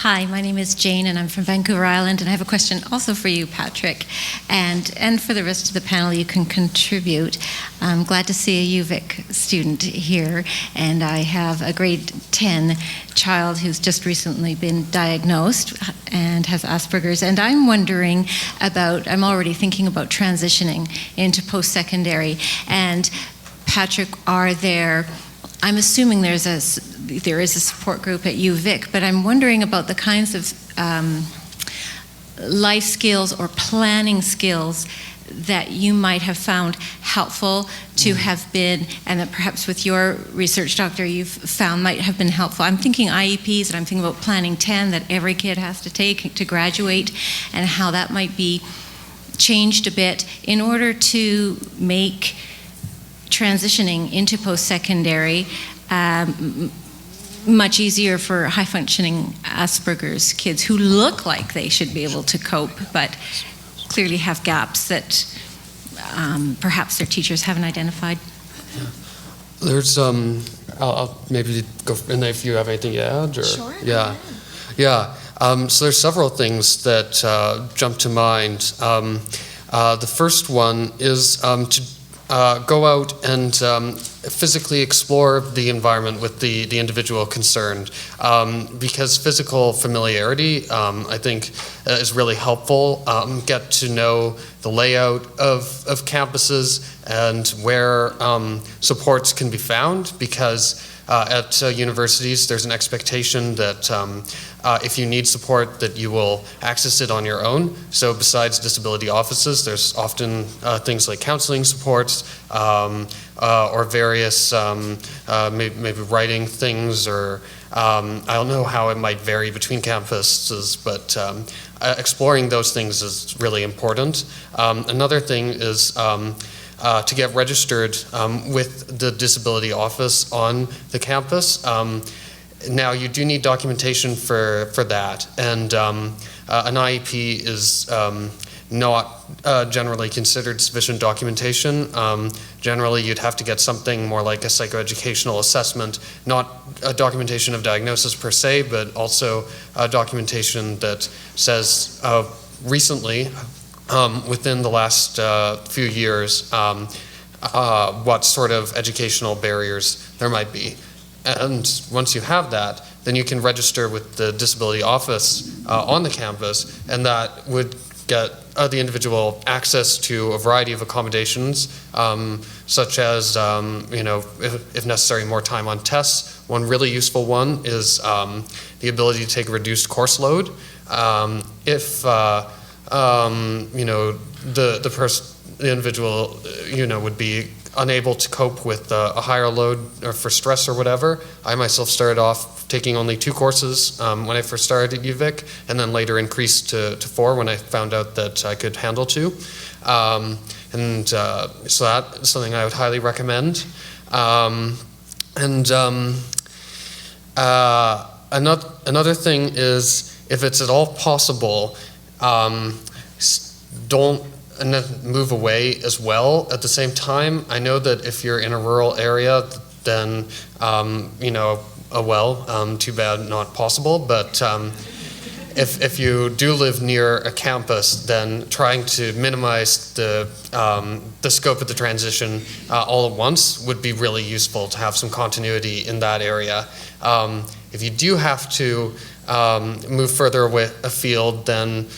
Hi, my name is Jane, and I'm from Vancouver Island, and I have a question also for you, Patrick, and for the rest of the panel. You can contribute. I'm glad to see a UVic student here, and I have a grade 10 child who's just recently been diagnosed and has Asperger's, and I'm already thinking about transitioning into post-secondary. And Patrick, I'm assuming there is a support group at UVic, but I'm wondering about the kinds of life skills or planning skills that you might have found helpful to have been, and that perhaps with your research, Doctor, you've found might have been helpful. I'm thinking IEPs, and I'm thinking about Planning 10 that every kid has to take to graduate, and how that might be changed a bit in order to make transitioning into post-secondary much easier for high-functioning Asperger's kids who look like they should be able to cope, but clearly have gaps that perhaps their teachers haven't identified. There's, I'll maybe go, and if you have anything to add? Or, sure. Yeah. So there's several things that jump to mind. The first one is to go out and physically explore the environment with the individual concerned, because physical familiarity, I think, is really helpful. Get to know the layout of campuses and where supports can be found, because at universities there's an expectation that if you need support, that you will access it on your own. So besides disability offices, there's often things like counseling supports, or various maybe writing things, or I don't know how it might vary between campuses, but exploring those things is really important. Another thing is to get registered with the disability office on the campus. Now, you do need documentation for that, and an IEP is not generally considered sufficient documentation. Generally, you'd have to get something more like a psychoeducational assessment, not a documentation of diagnosis per se, but also a documentation that says recently, within the last few years, what sort of educational barriers there might be. And once you have that, then you can register with the disability office on the campus, and that would get the individual access to a variety of accommodations, such as, if necessary, more time on tests. One really useful one is the ability to take a reduced course load. If the individual, would be unable to cope with a higher load or for stress or whatever. I myself started off taking only 2 courses when I first started at UVic, and then later increased to 4 when I found out that I could handle 2. So that's something I would highly recommend. Another thing is, if it's at all possible, don't move away as well at the same time. I know that if you're in a rural area, then, too bad, not possible. But if you do live near a campus, then trying to minimize the scope of the transition all at once would be really useful to have some continuity in that area. If you do have to move further away afield, then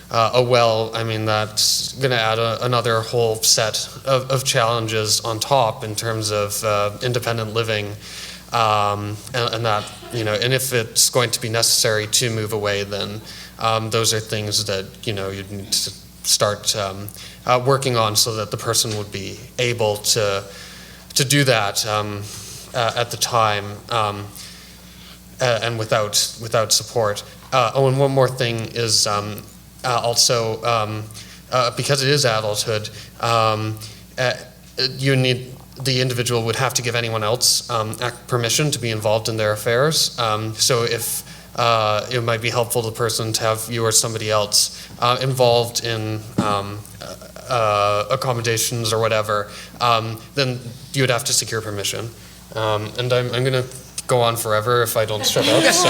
that's going to add another whole set of challenges on top in terms of independent living, and that, and if it's going to be necessary to move away, then those are things that, you'd need to start working on, so that the person would be able to do that at the time, and without support. And one more thing is, also, because it is adulthood, the individual would have to give anyone else permission to be involved in their affairs. So if it might be helpful to the person to have you or somebody else involved in accommodations or whatever, then you would have to secure permission. And I'm going to go on forever if I don't shut up. So.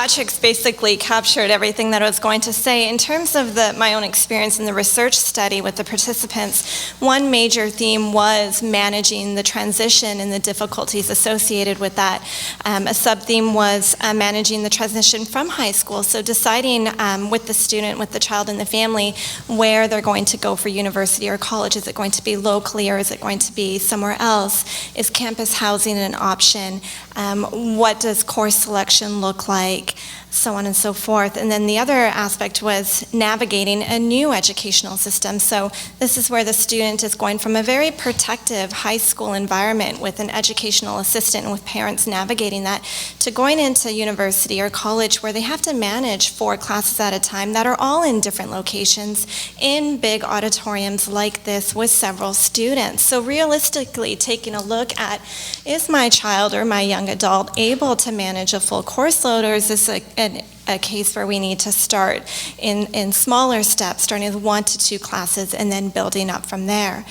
Patrick's basically captured everything that I was going to say. In terms of my own experience in the research study with the participants, one major theme was managing the transition and the difficulties associated with that. A sub-theme was managing the transition from high school, so deciding with the student, with the child and the family, where they're going to go for university or college. Is it going to be locally or is it going to be somewhere else? Is campus housing an option? What does course selection look like? So on and so forth. And then the other aspect was navigating a new educational system. So this is where the student is going from a very protective high school environment with an educational assistant and with parents navigating that to going into university or college where they have to manage 4 classes at a time that are all in different locations in big auditoriums like this with several students. So realistically taking a look at, is my child or my young adult able to manage a full course load, or is this a case where we need to start in smaller steps, starting with 1 to 2 classes and then building up from there.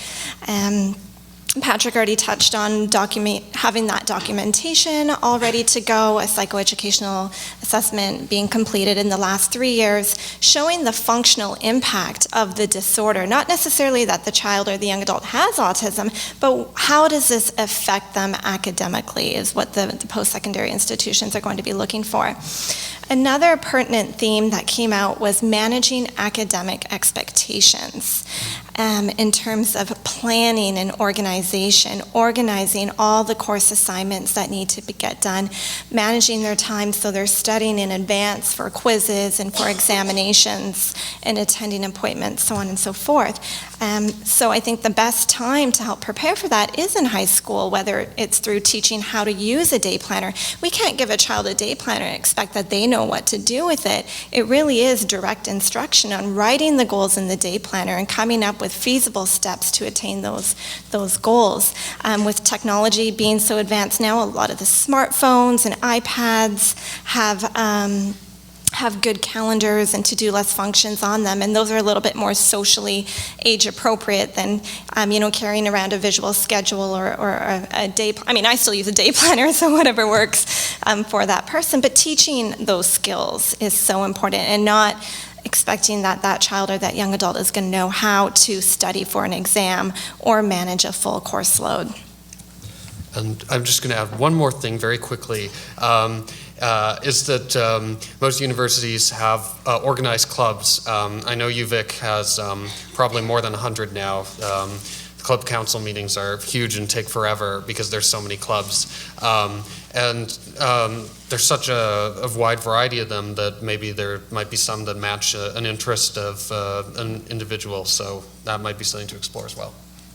Patrick already touched on having that documentation all ready to go, a psychoeducational assessment being completed in the last 3 years, showing the functional impact of the disorder, not necessarily that the child or the young adult has autism, but how does this affect them academically is what the post-secondary institutions are going to be looking for. Another pertinent theme that came out was managing academic expectations in terms of planning and organizing all the course assignments that need to get done, managing their time so they're studying in advance for quizzes and for examinations and attending appointments, so on and so forth. So I think the best time to help prepare for that is in high school, whether it's through teaching how to use a day planner. We can't give a child a day planner and expect that they know what to do with it. It really is direct instruction on writing the goals in the day planner and coming up with feasible steps to attain those goals. With technology being so advanced now, a lot of the smartphones and iPads have good calendars and to-do list functions on them, and those are a little bit more socially age appropriate than carrying around a visual schedule or a day. I mean, I still use a day planner, so whatever works for that person. But teaching those skills is so important, and not expecting that child or that young adult is going to know how to study for an exam or manage a full course load. And I'm just going to add one more thing very quickly. Is that most universities have organized clubs. I know UVic has probably more than 100 now. The club council meetings are huge and take forever because there's so many clubs. And there's such a wide variety of them that maybe there might be some that match an interest of an individual. So that might be something to explore as well.